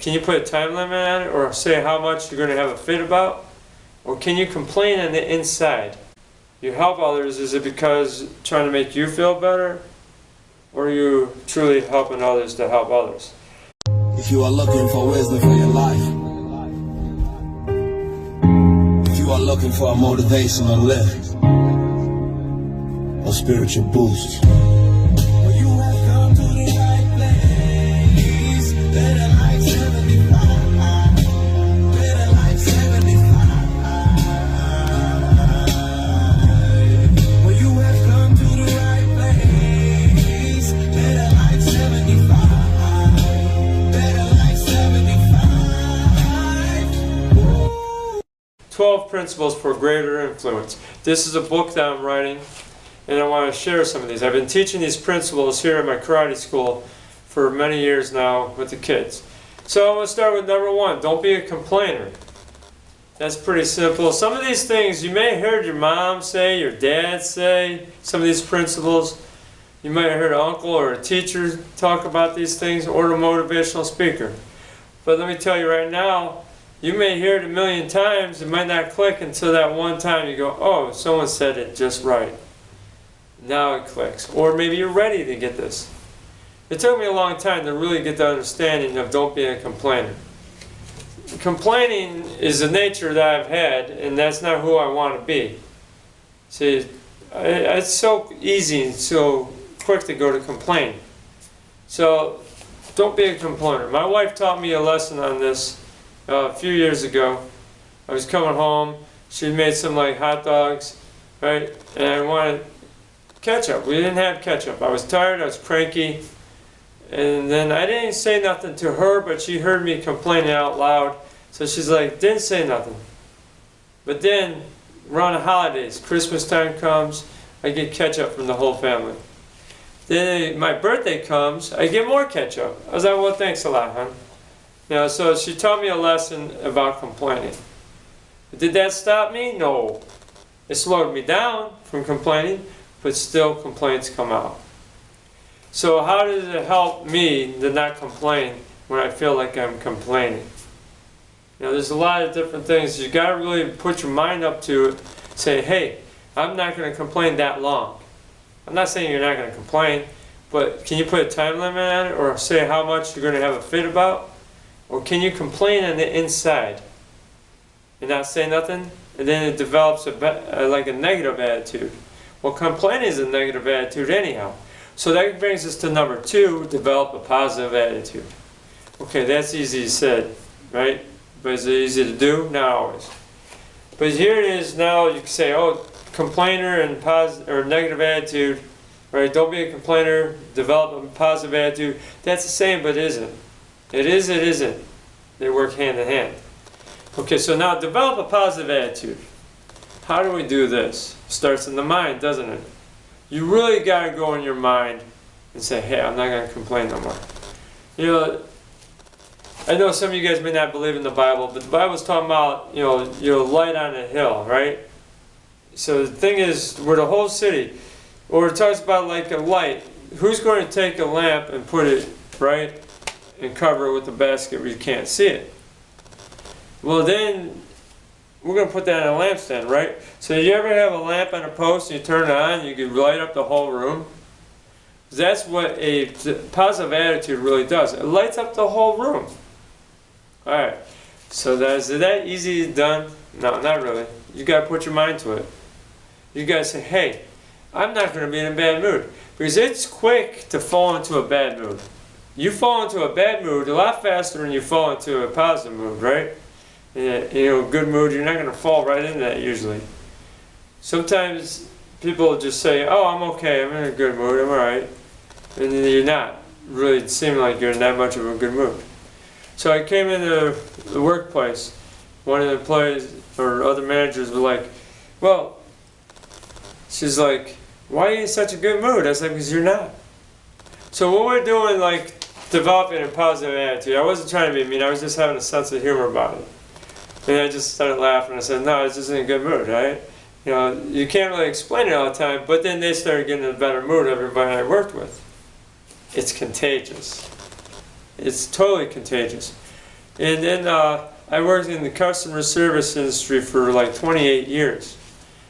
Can you put a time limit on it, or say how much you're going to have a fit about? Or can you complain on the inside? You help others, is it because trying to make you feel better? Or are you truly helping others to help others? If you are looking for wisdom for your life, if you are looking for a motivational lift or spiritual boost, well, you have come to the right place. Better Life 75. Better Life 75. Well, you have come to the right place. Better Life 75. 12 Principles for Greater Influence. This is a book that I'm writing, and I want to share some of these. I've been teaching these principles here at my karate school for many years now with the kids. So I'm going to start with number 1. Don't be a complainer. That's pretty simple. Some of these things you may have heard your mom say, your dad say, some of these principles. You might have heard an uncle or a teacher talk about these things, or a motivational speaker. But let me tell you right now, you may hear it a million times, it might not click until that one time you go, oh, someone said it just right. Now it clicks. Or maybe you're ready to get this. It took me a long time to really get the understanding of don't be a complainer. Complaining is the nature that I've had, and that's not who I want to be. See, it's so easy and so quick to go to complain. So, don't be a complainer. My wife taught me a lesson on this a few years ago. I was coming home, she made some like hot dogs, right? And I wanted ketchup. We didn't have ketchup. I was tired, I was cranky, and then I didn't say nothing to her, but she heard me complaining out loud. So she's like, didn't say nothing. But then, around the holidays, Christmas time comes, I get ketchup from the whole family. Then my birthday comes, I get more ketchup. I was like, well, thanks a lot, hon. You know, so she taught me a lesson about complaining. Did that stop me? No. It slowed me down from complaining, but still complaints come out. So how does it help me to not complain when I feel like I'm complaining? You know, there's a lot of different things. You got to really put your mind up to it. Say, hey, I'm not going to complain that long. I'm not saying you're not going to complain, but can you put a time limit on it, or say how much you're going to have a fit about? Or can you complain on the inside and not say nothing, and then it develops like a negative attitude? Well, complaining is a negative attitude anyhow. So that brings us to number 2, develop a positive attitude. Okay, that's easy said, right? But is it easy to do? Not always. But here it is now, you can say, oh, complainer and or negative attitude, right? Don't be a complainer, develop a positive attitude. That's the same, but it isn't. It is, it isn't. They work hand in hand. Okay, so now develop a positive attitude. How do we do this? It starts in the mind, doesn't it? You really got to go in your mind and say, hey, I'm not going to complain no more. You know, I know some of you guys may not believe in the Bible, but the Bible's talking about, you know, you're a light on a hill, right? So the thing is, we're the whole city, or it talks about like a light. Who's going to take a lamp and put it, right, and cover it with a basket where you can't see it? Well, then we're going to put that on a lampstand, right? So did you ever have a lamp on a post and you turn it on and you can light up the whole room? That's what a positive attitude really does. It lights up the whole room. Alright, so is that easy done? No, not really. You got to put your mind to it. You got to say, hey, I'm not going to be in a bad mood. Because it's quick to fall into a bad mood. You fall into a bad mood a lot faster than you fall into a positive mood, right? You know, good mood, you're not going to fall right into that usually. Sometimes people just say, oh, I'm okay, I'm in a good mood, I'm alright. And then you're not really seeming like you're in that much of a good mood. So I came into the workplace, one of the employees or other managers were like, well, she's like, why are you in such a good mood? I was like, because you're not. So what we're doing, like, developing a positive attitude. I wasn't trying to be mean, I was just having a sense of humor about it. And I just started laughing. I said, no, it's just in a good mood, right? You know, you can't really explain it all the time, but then they started getting in a better mood, everybody I worked with. It's contagious. It's totally contagious. And then I worked in the customer service industry for like 28 years.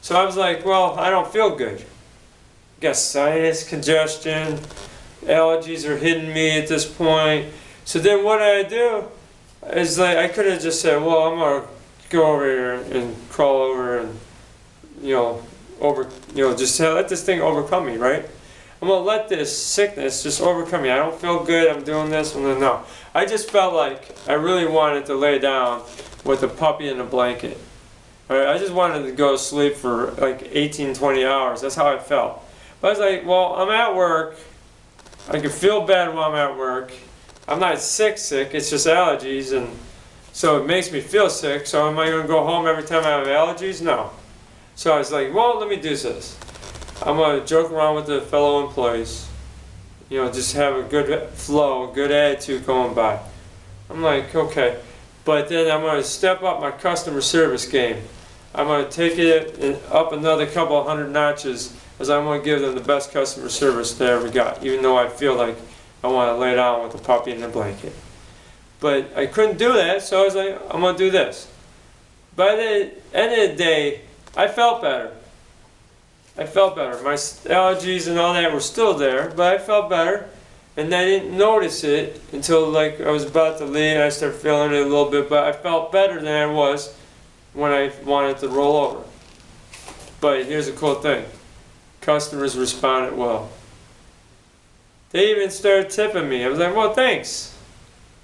So I was like, well, I don't feel good. Got sinus congestion, allergies are hitting me at this point. So then what I do is like, I could have just said, well, I'm gonna go over here and crawl over and, just let this thing overcome me, right? I'm gonna let this sickness just overcome me. I don't feel good, I'm doing this, and then no. I just felt like I really wanted to lay down with a puppy in a blanket. All right, I just wanted to go to sleep for like 18, 20 hours. That's how I felt. But I was like, well, I'm at work. I can feel bad while I'm at work. I'm not sick, it's just allergies, and so it makes me feel sick. So am I going to go home every time I have allergies? No. So I was like, well, let me do this. I'm going to joke around with the fellow employees. Just have a good flow, a good attitude going by. I'm like, okay. But then I'm going to step up my customer service game. I'm going to take it up another couple of hundred notches, as I'm going to give them the best customer service they ever got, even though I feel like I want to lay down with a puppy in a blanket. But I couldn't do that, so I was like, I'm going to do this. By the end of the day, I felt better. I felt better. My allergies and all that were still there, but I felt better. And I didn't notice it until like I was about to leave. I started feeling it a little bit, but I felt better than I was when I wanted to roll over. But here's a cool thing. Customers responded well. They even started tipping me. I was like, well, thanks.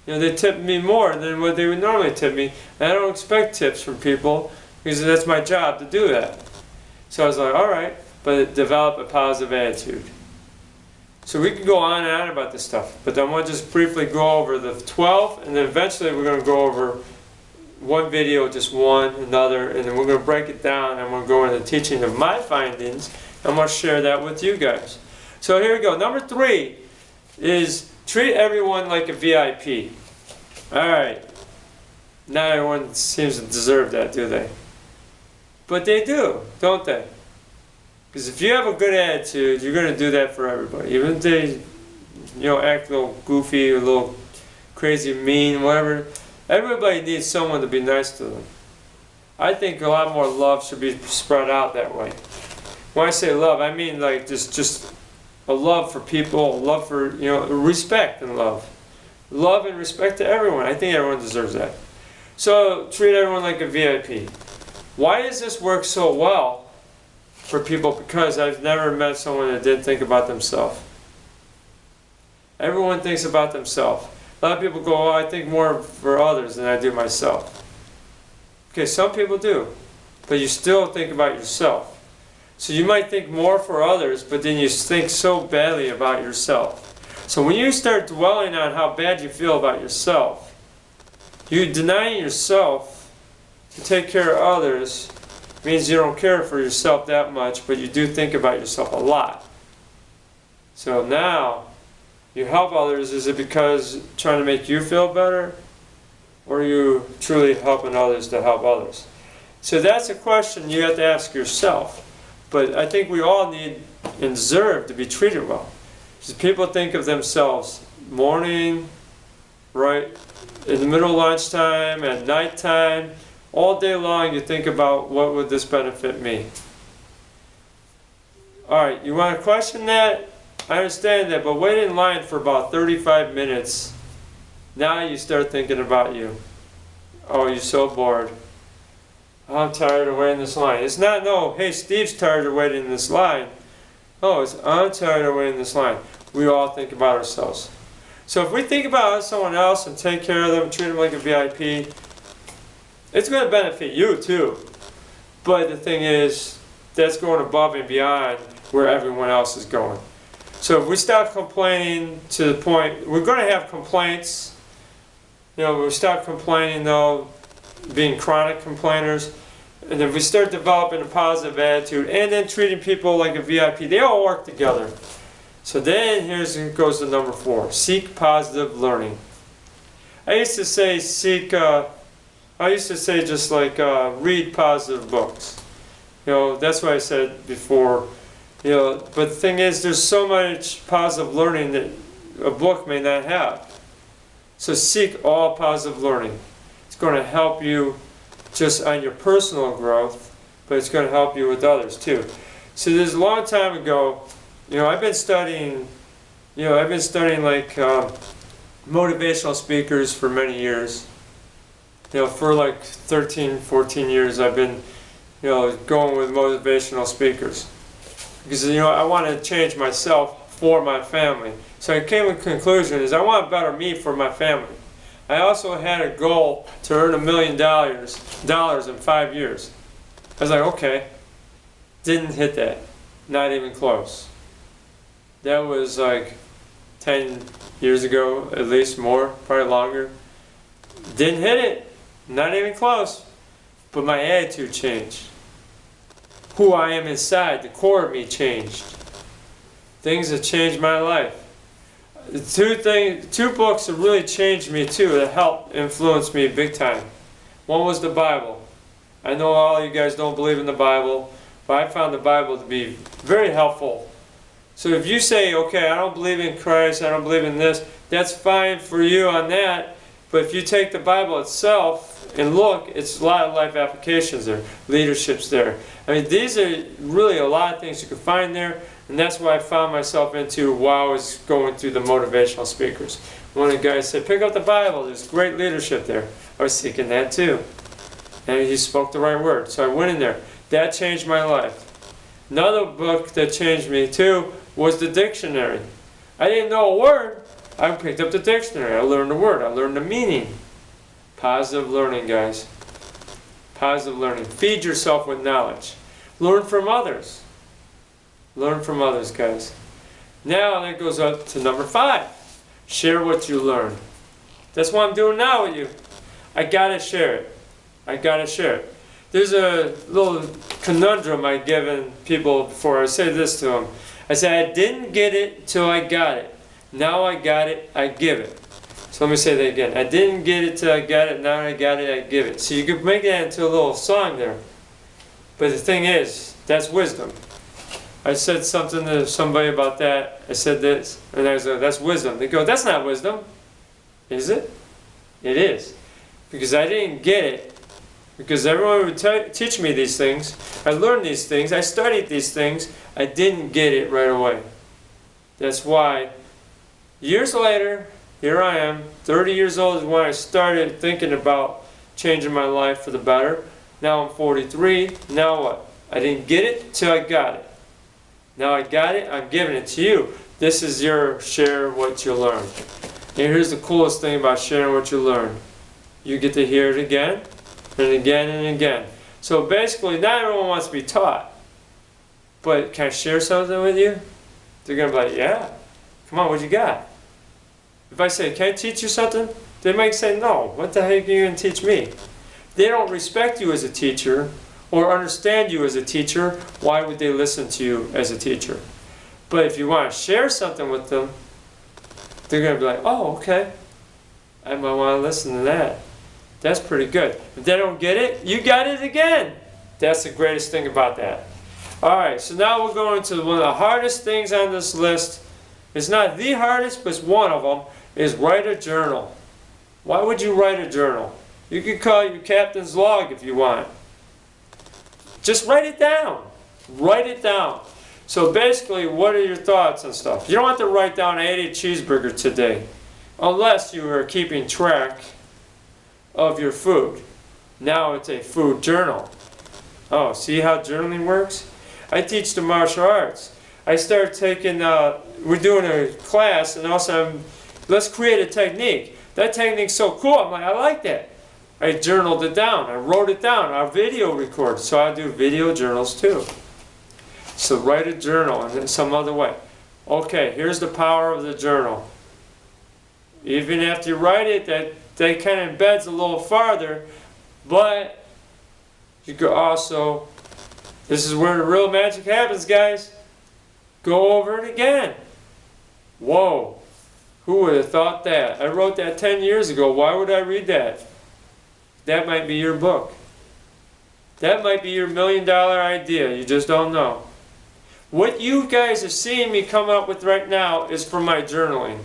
They tipped me more than what they would normally tip me. And I don't expect tips from people because that's my job to do that. So I was like, all right, but develop a positive attitude. So we can go on and on about this stuff, but I want to just briefly go over the 12, and then eventually we're going to go over one video, just one, another, and then we're going to break it down, and we're going to go into the teaching of my findings. I'm going to share that with you guys. So here we go. Number 3 is treat everyone like a VIP. All right. Not everyone seems to deserve that, do they? But they do, don't they? Because if you have a good attitude, you're going to do that for everybody. Even if they, act a little goofy, a little crazy, mean, whatever. Everybody needs someone to be nice to them. I think a lot more love should be spread out that way. When I say love, I mean like just a love for people, a love for, respect and love. Love and respect to everyone. I think everyone deserves that. So treat everyone like a VIP. Why does this work so well for people? Because I've never met someone that didn't think about themselves. Everyone thinks about themselves. A lot of people go, oh, I think more for others than I do myself. Okay, some people do, but you still think about yourself. So you might think more for others, but then you think so badly about yourself. So when you start dwelling on how bad you feel about yourself, you denying yourself to take care of others means you don't care for yourself that much, but you do think about yourself a lot. So now, you help others, is it because trying to make you feel better? Or are you truly helping others to help others? So that's a question you have to ask yourself. But I think we all need and deserve to be treated well. Because people think of themselves morning, right, in the middle of lunchtime, at nighttime, all day long you think about what would this benefit me. Alright, you want to question that? I understand that, but wait in line for about 35 minutes. Now you start thinking about you. Oh, you're so bored. I'm tired of waiting this line. It's not, no, hey, Steve's tired of waiting in this line. Oh, it's, I'm tired of waiting in this line. We all think about ourselves. So if we think about someone else and take care of them, treat them like a VIP, it's going to benefit you too. But the thing is, that's going above and beyond where everyone else is going. So if we stop complaining to the point, we're going to have complaints. We stop complaining though, being chronic complainers. And if we start developing a positive attitude and then treating people like a VIP, they all work together. So then goes to number 4, seek positive learning. I used to say just like read positive books. That's what I said before. But the thing is, there's so much positive learning that a book may not have. So seek all positive learning. It's going to help you just on your personal growth, but it's going to help you with others too. So there's a long time ago, I've been studying like motivational speakers for many years. For like 13, 14 years I've been, going with motivational speakers. Because, I want to change myself for my family. So I came to the conclusion is I want a better me for my family. I also had a goal to earn $1 million in 5 years. I was like, okay, didn't hit that. Not even close. That was like 10 years ago, at least more, probably longer. Didn't hit it, not even close. But my attitude changed. Who I am inside, the core of me changed. Things that changed my life. Two books that really changed me too, that helped influence me big time. One was the Bible. I know all you guys don't believe in the Bible, but I found the Bible to be very helpful. So if you say, okay, I don't believe in Christ, I don't believe in this, that's fine for you on that. But if you take the Bible itself and look, it's a lot of life applications there, leadership's there. I mean, these are really a lot of things you can find there, and that's what I found myself into while I was going through the motivational speakers. One of the guys said, pick up the Bible, there's great leadership there. I was seeking that too. And he spoke the right word, so I went in there. That changed my life. Another book that changed me too was the dictionary. I didn't know a word. I picked up the dictionary. I learned the word. I learned the meaning. Positive learning, guys. Positive learning. Feed yourself with knowledge. Learn from others. Learn from others, guys. Now that goes up to number 5. Share what you learn. That's what I'm doing now with you. I gotta share it. I gotta share it. There's a little conundrum I've given people before. I say this to them. I say, I didn't get it till I got it. Now I got it, I give it. So let me say that again. I didn't get it till I got it, now I got it, I give it. So you could make that into a little song there. But the thing is, that's wisdom. I said something to somebody about that. I said this, and I said, that's wisdom. They go, that's not wisdom. Is it? It is. Because I didn't get it. Because everyone would teach me these things. I learned these things. I studied these things. I didn't get it right away. That's why, years later, here I am, 30 years old is when I started thinking about changing my life for the better. Now I'm 43. Now what? I didn't get it till I got it. Now I got it, I'm giving it to you. This is your share what you learn. And here's the coolest thing about sharing what you learn. You get to hear it again, and again, and again. So basically, not everyone wants to be taught. But can I share something with you? They're going to be like, yeah. Come on, what you got? If I say, can I teach you something? They might say, no. What the heck are you going to teach me? They don't respect you as a teacher or understand you as a teacher. Why would they listen to you as a teacher? But if you want to share something with them, they're going to be like, oh, okay. I might want to listen to that. That's pretty good. If they don't get it, you got it again. That's the greatest thing about that. Alright, so now we're going to one of the hardest things on this list. It's not the hardest, but it's one of them, is write a journal. Why would you write a journal? You could call it your captain's log if you want. Just write it down. Write it down. So basically, what are your thoughts and stuff? You don't have to write down I ate a cheeseburger today, unless you are keeping track of your food. Now it's a food journal. Oh, see how journaling works? I teach the martial arts. I start taking, we're doing a class, and also let's create a technique. That technique's so cool, I'm like, I like that. I journaled it down, I wrote it down, I video record, so I do video journals too. So write a journal in some other way. Okay, here's the power of the journal. Even after you write it, that kind of embeds a little farther, but you could also, this is where the real magic happens, guys. Go over it again. Whoa, who would have thought that? I wrote that 10 years ago. Why would I read that? That might be your book. That might be your $1 million idea. You just don't know. What you guys are seeing me come up with right now is from my journaling.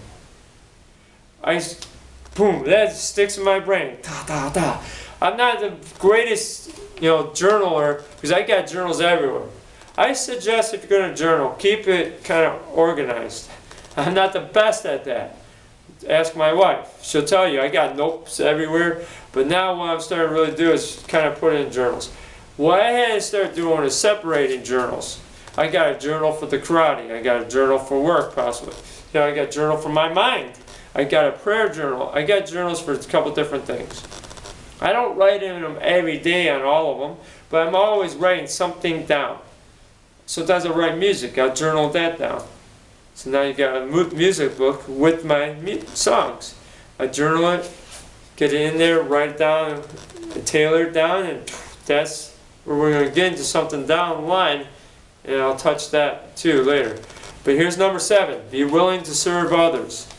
boom, that sticks in my brain. Da, da, da. I'm not the greatest, journaler, because I got journals everywhere. I suggest if you're going to journal, keep it kind of organized. I'm not the best at that. Ask my wife. She'll tell you, I got notes everywhere. But now what I'm starting to really do is kind of put it in journals. What I had to start doing is separating journals. I got a journal for the karate. I got a journal for work, possibly. I got a journal for my mind. I got a prayer journal. I got journals for a couple different things. I don't write in them every day on all of them, but I'm always writing something down. Sometimes I write music. I'll journal that down. So now you got a music book with my songs. I journal it, get it in there, write it down, tailor it down, and that's where we're going to get into something down the line, and I'll touch that too later. But here's number 7. Be willing to serve others.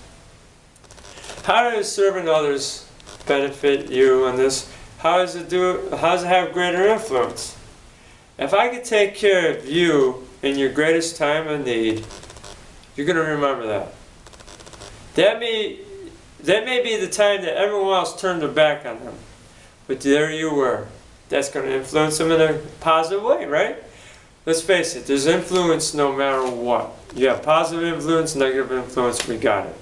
How does serving others benefit you in this? How does it have greater influence? If I could take care of you in your greatest time of need, you're going to remember that. That may be the time that everyone else turned their back on them. But there you were. That's going to influence them in a positive way, right? Let's face it, there's influence no matter what. You have positive influence, negative influence, we got it.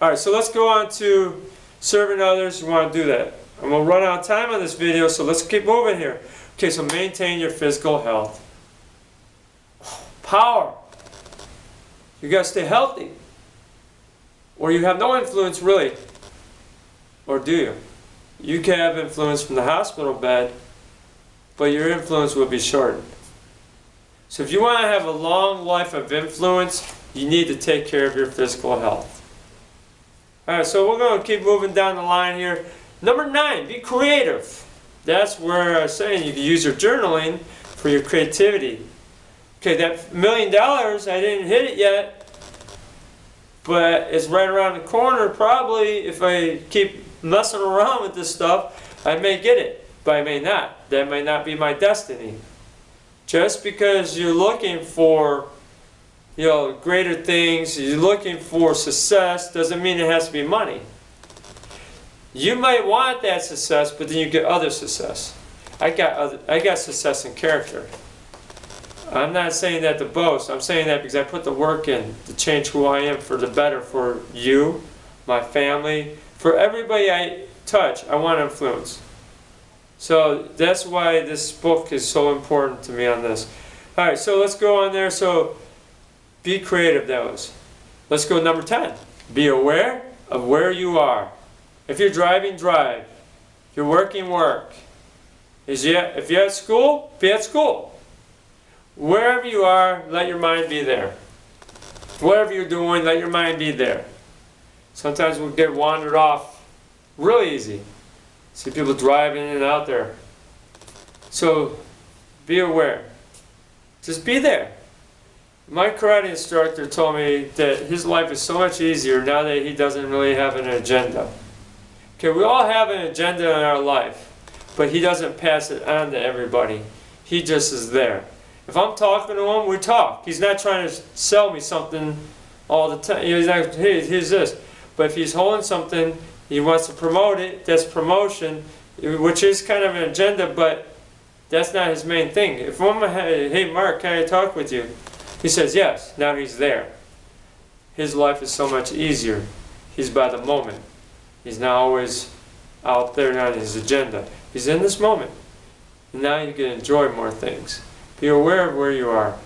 Alright, so let's go on to serving others. You want to do that. I'm going to run out of time on this video, so let's keep moving here. Okay, so maintain your physical health. Power. You got to stay healthy. Or you have no influence really. Or do you? You can have influence from the hospital bed, but your influence will be shortened. So if you want to have a long life of influence, you need to take care of your physical health. Alright, so we're going to keep moving down the line here. Number 9, be creative. That's where I was saying you can use your journaling for your creativity. Okay, that $1 million, I didn't hit it yet, but it's right around the corner. Probably if I keep messing around with this stuff, I may get it, but I may not. That may not be my destiny. Just because you're looking for, greater things, you're looking for success, doesn't mean it has to be money. You might want that success, but then you get other success. I got success in character. I'm not saying that to boast. I'm saying that because I put the work in to change who I am for the better, for you, my family, for everybody I touch. I want influence. So that's why this book is so important to me on this. Alright, so let's go on there. So be creative, that was. Let's go number 10. Be aware of where you are. If you're driving, drive. If you're working, work. If you're at school, be at school. Wherever you are, let your mind be there. Whatever you're doing, let your mind be there. Sometimes we'll get wandered off really easy. See people driving in and out there. So be aware. Just be there. My karate instructor told me that his life is so much easier now that he doesn't really have an agenda. Okay, we all have an agenda in our life, but he doesn't pass it on to everybody. He just is there. If I'm talking to him, we talk. He's not trying to sell me something all the time. He's like, hey, here's this. But if he's holding something, he wants to promote it, that's promotion, which is kind of an agenda, but that's not his main thing. If I'm hey Mark, can I talk with you? He says yes, now he's there. His life is so much easier. He's by the moment. He's not always out there on his agenda. He's in this moment. And now you can enjoy more things. Be aware of where you are.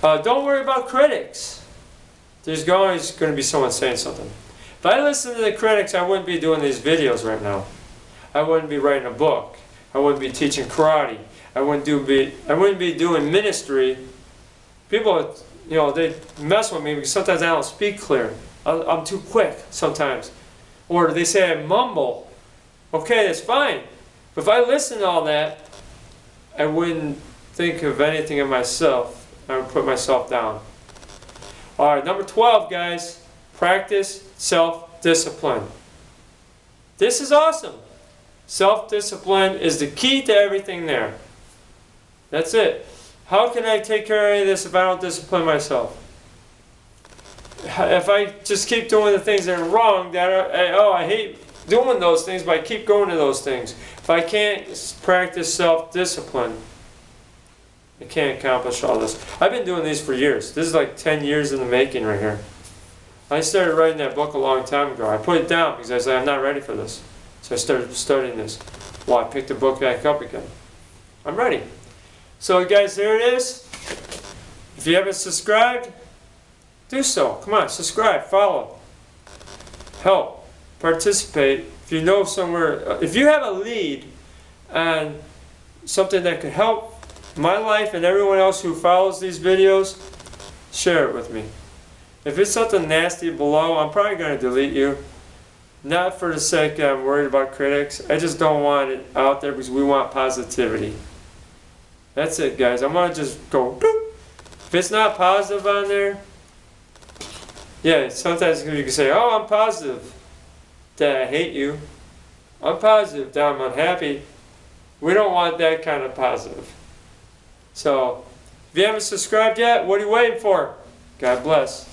Don't worry about critics. There's always going to be someone saying something. If I listened to the critics, I wouldn't be doing these videos right now. I wouldn't be writing a book. I wouldn't be teaching karate. I wouldn't be doing ministry. People, they mess with me because sometimes I don't speak clear. I'm too quick sometimes. Or they say I mumble. Okay, that's fine. But if I listen to all that, I wouldn't think of anything of myself. I would put myself down. Alright, number 12, guys. Practice self-discipline. This is awesome. Self-discipline is the key to everything there. That's it. How can I take care of this if I don't discipline myself? If I just keep doing the things that are wrong, I hate doing those things, but I keep going to those things. If I can't practice self-discipline, I can't accomplish all this. I've been doing these for years. This is like 10 years in the making right here. I started writing that book a long time ago. I put it down because I was like, I'm not ready for this. So I started studying this. Well, I picked the book back up again. I'm ready. So guys, there it is. If you haven't subscribed, do so. Come on, subscribe, follow, help, participate. If you know somewhere, if you have a lead on something that could help my life and everyone else who follows these videos, share it with me. If it's something nasty below, I'm probably going to delete you. Not for the sake that I'm worried about critics. I just don't want it out there because we want positivity. That's it, guys. I'm going to just go, boop. If it's not positive on there, yeah, sometimes you can say, oh, I'm positive that I hate you. I'm positive that I'm unhappy. We don't want that kind of positive. So, if you haven't subscribed yet, what are you waiting for? God bless.